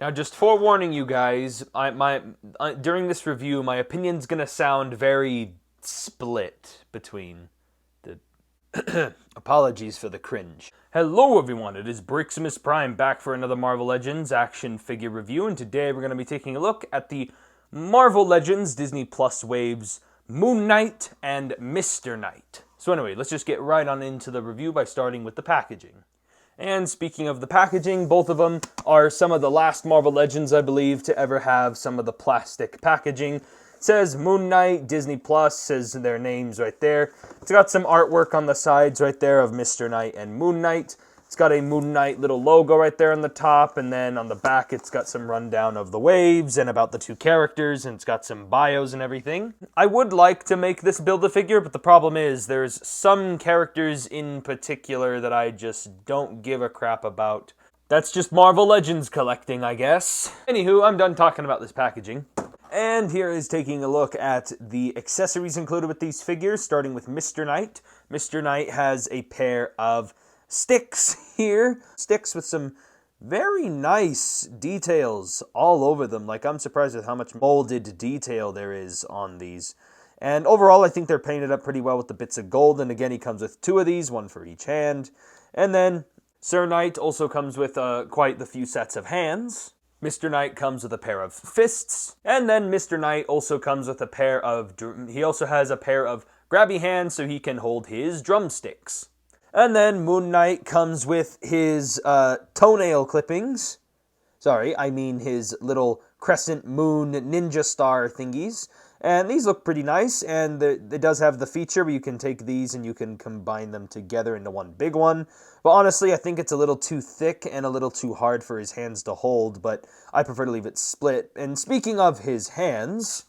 Now, just forewarning you guys, during this review, my opinion's gonna sound very split between the... Apologies for the cringe. Hello everyone, it is Briximus Prime back for another Marvel Legends action figure review, and today we're going to be taking a look at the Marvel Legends Disney Plus waves Moonknight and Mr. Knight. So anyway, let's just get right on into the review by starting with the packaging. And speaking of the packaging, both of them are some of the last Marvel Legends, I believe, to ever have some of the plastic packaging. It says Moonknight, Disney Plus, says their names right there. It's got some artwork on the sides right there of Mr. Knight and Moonknight. It's got a Moonknight little logo right there on the top, and then on the back it's got some rundown of the waves and about the two characters, and it's got some bios and everything. I would like to make this Build-A-Figure, but the problem is there's some characters in particular that I just don't give a crap about. That's just Marvel Legends collecting, I guess. Anywho, I'm done talking about this packaging. And here is taking a look at the accessories included with these figures, starting with Mr. Knight. Mr. Knight has a pair of sticks here. Sticks with some very nice details all over them. Like, I'm surprised with how much molded detail there is on these. And overall, I think they're painted up pretty well with the bits of gold. And again, he comes with two of these, one for each hand. And then Sir Knight also comes with quite the few sets of hands. Mr. Knight comes with a pair of fists. And then Mr. Knight also comes with a pair of... He also has a pair of grabby hands so he can hold his drumsticks. And then Moonknight comes with his toenail clippings. Sorry, I mean his little crescent moon ninja star thingies. And these look pretty nice, and it does have the feature where you can take these and you can combine them together into one big one. But honestly, I think it's a little too thick and a little too hard for his hands to hold, but I prefer to leave it split. And speaking of his hands,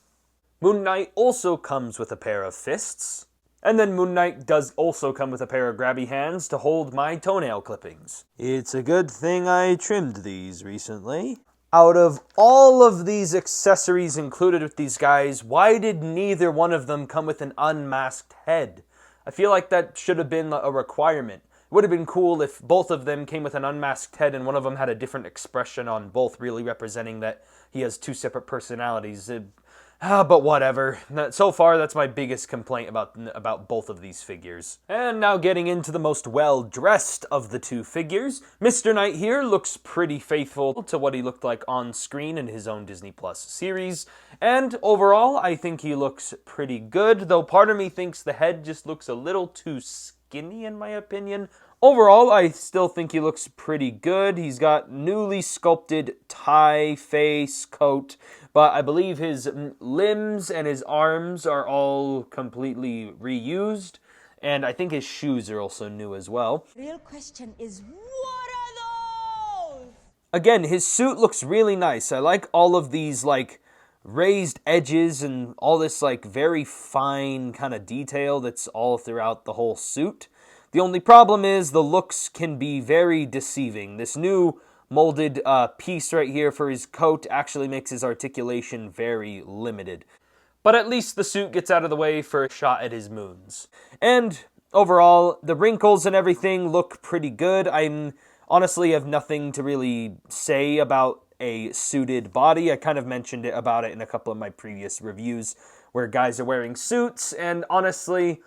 Moonknight also comes with a pair of fists. And then Moonknight does also come with a pair of grabby hands to hold my toenail clippings. It's a good thing I trimmed these recently. Out of all of these accessories included with these guys, why did neither one of them come with an unmasked head? I feel like that should have been a requirement. It would have been cool if both of them came with an unmasked head and one of them had a different expression on both, really representing that he has two separate personalities. But whatever. So far, that's my biggest complaint about both of these figures. And now getting into the most well-dressed of the two figures, Mr. Knight here looks pretty faithful to what he looked like on screen in his own Disney Plus series. And overall, I think he looks pretty good, though part of me thinks the head just looks a little too skinny in my opinion. Overall, I still think he looks pretty good. He's got newly sculpted tie, face, coat, but I believe his limbs and his arms are all completely reused, and I think his shoes are also new as well. Real question is, what are those? Again, his suit looks really nice. I like all of these, like, raised edges and all this, like, very fine kind of detail that's all throughout the whole suit. The only problem is the looks can be very deceiving. This new molded piece right here for his coat actually makes his articulation very limited. But at least the suit gets out of the way for a shot at his moons. And overall, the wrinkles and everything look pretty good. I honestly have nothing to really say about a suited body. I kind of mentioned about it in a couple of my previous reviews where guys are wearing suits, and honestly,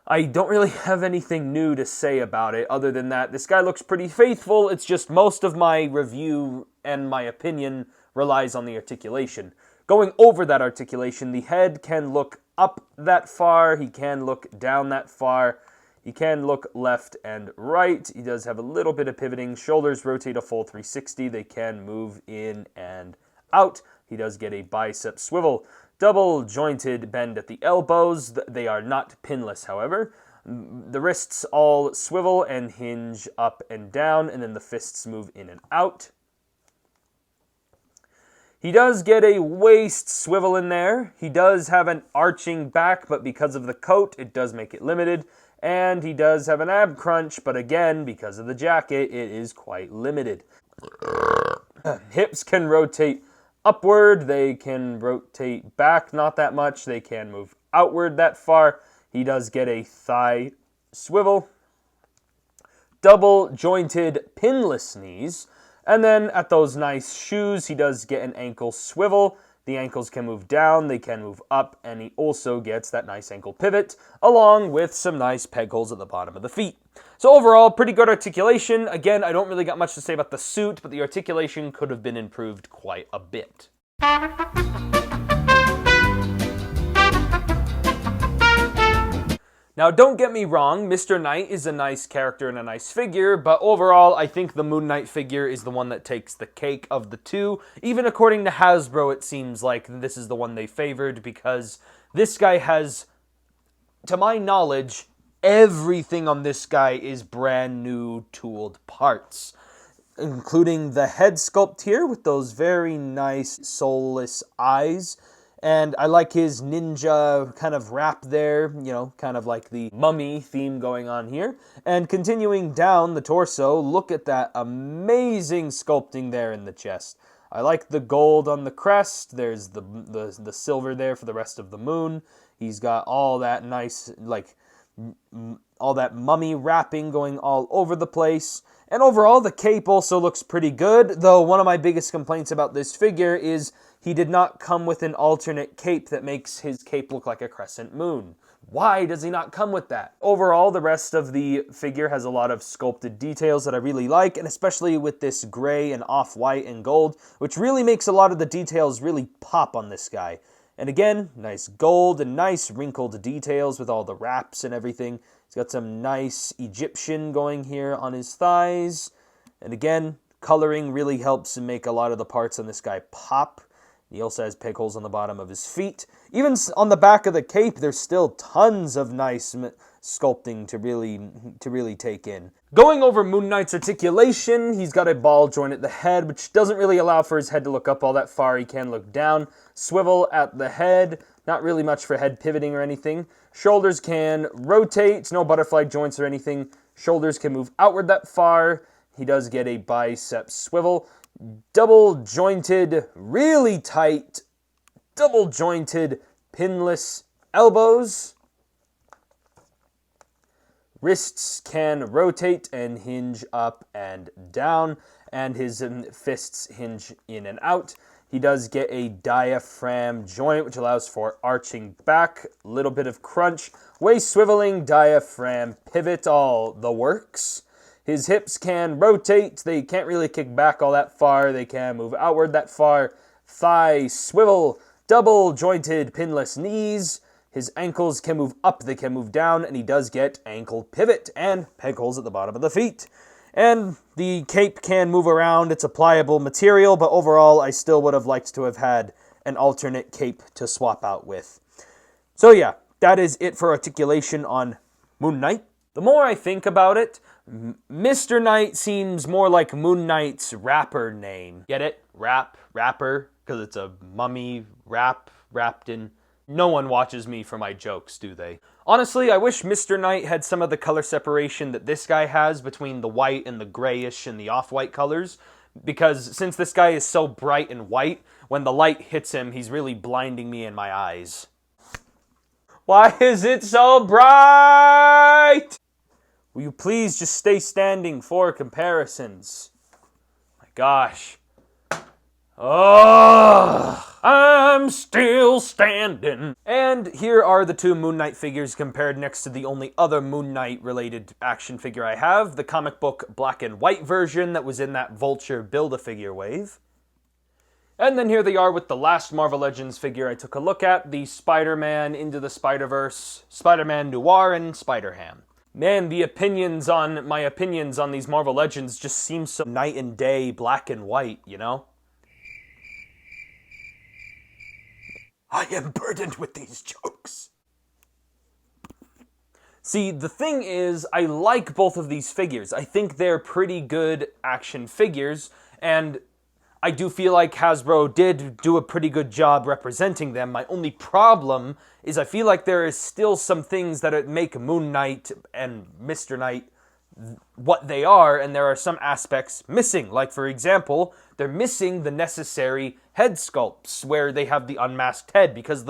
I don't really have anything new to say about it other than that this guy looks pretty faithful. It's just most of my review and my opinion relies on the articulation. Going over that articulation, the head can look up that far, he can look down that far, he can look left and right. He does have a little bit of pivoting. Shoulders rotate a full 360. They can move in and out. He does get a bicep swivel. Double jointed bend at the elbows. They are not pinless, however. The wrists all swivel and hinge up and down, and then the fists move in and out. He does get a waist swivel in there. He does have an arching back, but because of the coat, it does make it limited. And he does have an ab crunch, but again, because of the jacket, it is quite limited. Hips can rotate upward, they can rotate back, not that much, they can move outward that far. He does get a thigh swivel. Double jointed pinless knees. And then at those nice shoes, he does get an ankle swivel. The ankles can move down, they can move up, and he also gets that nice ankle pivot, along with some nice peg holes at the bottom of the feet. So overall, pretty good articulation. Again, I don't really got much to say about the suit, but the articulation could have been improved quite a bit. Now, don't get me wrong, Mr. Knight is a nice character and a nice figure, but overall, I think the Moonknight figure is the one that takes the cake of the two. Even according to Hasbro, it seems like this is the one they favored, because this guy has, to my knowledge, everything on this guy is brand new tooled parts, including the head sculpt here with those very nice soulless eyes. And I like his ninja kind of wrap there, you know, kind of like the mummy theme going on here. And continuing down the torso, look at that amazing sculpting there in the chest. I like the gold on the crest. There's the silver there for the rest of the moon. He's got all that nice, like, all that mummy wrapping going all over the place. And overall, the cape also looks pretty good, though one of my biggest complaints about this figure is he did not come with an alternate cape that makes his cape look like a crescent moon. Why does he not come with that? Overall, the rest of the figure has a lot of sculpted details that I really like, and especially with this gray and off-white and gold, which really makes a lot of the details really pop on this guy. And again, nice gold and nice wrinkled details with all the wraps and everything. He's got some nice Egyptian going here on his thighs. And again, coloring really helps make a lot of the parts on this guy pop. He also has peg holes on the bottom of his feet. Even on the back of the cape, there's still tons of nice sculpting to really take in. Going over Moonknight's articulation, he's got a ball joint at the head, which doesn't really allow for his head to look up all that far. He can look down. Swivel at the head, not really much for head pivoting or anything. Shoulders can rotate, no butterfly joints or anything. Shoulders can move outward that far. He does get a bicep swivel. Double jointed, really tight, double jointed, pinless elbows. Wrists can rotate and hinge up and down, and his fists hinge in and out. He does get a diaphragm joint, which allows for arching back, a little bit of crunch, waist swiveling, diaphragm pivot, all the works. His hips can rotate. They can't really kick back all that far. They can move outward that far. Thigh swivel, double jointed pinless knees. His ankles can move up, they can move down, and he does get ankle pivot and peg holes at the bottom of the feet. And the cape can move around. It's a pliable material, but overall, I still would have liked to have had an alternate cape to swap out with. So yeah, that is it for articulation on Moonknight. The more I think about it, Mr. Knight seems more like Moonknight's rapper name. Get it? Rapper, because it's a mummy wrapped in. No one watches me for my jokes, do they? Honestly, I wish Mr. Knight had some of the color separation that this guy has between the white and the grayish and the off-white colors, because since this guy is so bright and white, when the light hits him, he's really blinding me in my eyes. Why is it so bright? Will you please just stay standing for comparisons? My gosh. Oh, I'm still standing. And here are the two Moonknight figures compared next to the only other Moonknight related action figure I have, the comic book black and white version that was in that Vulture Build-A-Figure wave. And then here they are with the last Marvel Legends figure I took a look at, the Spider-Man Into the Spider-Verse, Spider-Man Noir, and Spider-Ham. Man, my opinions on these Marvel Legends just seem so night and day, black and white, you know? I am burdened with these jokes. See, the thing is, I like both of these figures. I think they're pretty good action figures, and I do feel like Hasbro did do a pretty good job representing them. My only problem is I feel like there is still some things that make Moonknight and Mr. Knight what they are, and there are some aspects missing. Like, for example, they're missing the necessary head sculpts where they have the unmasked head, because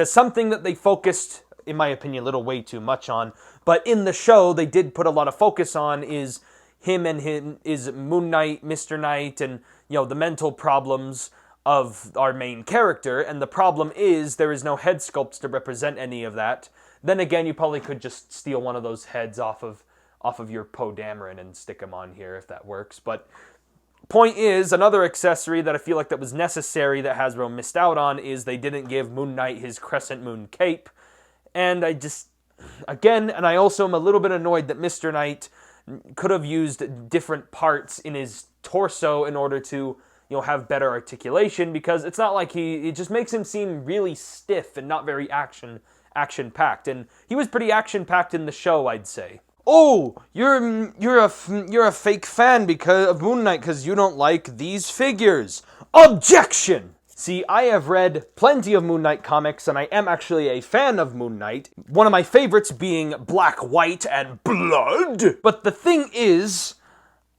something that they focused, in my opinion, a little way too much on, but in the show they did put a lot of focus on is him is Moon Knight, Mr. Knight, and, you know, the mental problems of our main character, and the problem is there is no head sculpts to represent any of that. Then again, you probably could just steal one of those heads off of your Poe Dameron and stick him on here if that works. But point is, another accessory that I feel like that was necessary that Hasbro missed out on is they didn't give Moon Knight his Crescent Moon cape. And I just, again, and I also am a little bit annoyed that Mr. Knight could have used different parts in his torso in order to, you know, have better articulation, because it's not like it just makes him seem really stiff and not very action-packed. And he was pretty action-packed in the show, I'd say. Oh, you're a fake fan because of Moon Knight because you don't like these figures. Objection! See, I have read plenty of Moon Knight comics, and I am actually a fan of Moon Knight. One of my favorites being Black, White, and Blood. But the thing is,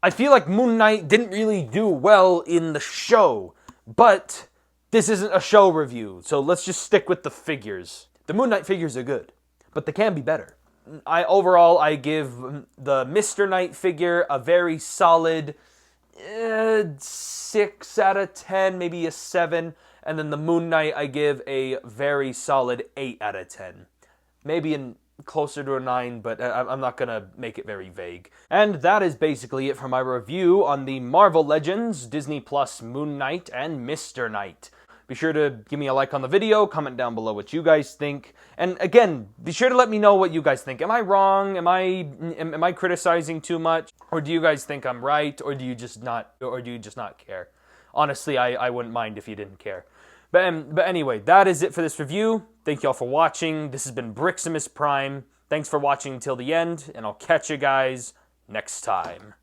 I feel like Moon Knight didn't really do well in the show. But this isn't a show review, so let's just stick with the figures. The Moon Knight figures are good, but they can be better. Overall, I give the Mr. Knight figure a very solid 6 out of 10, maybe a 7. And then the Moon Knight, I give a very solid 8 out of 10. Maybe closer to a 9, but I'm not going to make it very vague. And that is basically it for my review on the Marvel Legends, Disney Plus Moon Knight, and Mr. Knight. Be sure to give me a like on the video, comment down below what you guys think, and again, be sure to let me know what you guys think. Am I wrong? Am I criticizing too much? Or do you guys think I'm right? Or do you just not care? Honestly, I wouldn't mind if you didn't care. But anyway, that is it for this review. Thank y'all for watching. This has been Briximus Prime. Thanks for watching until the end, and I'll catch you guys next time.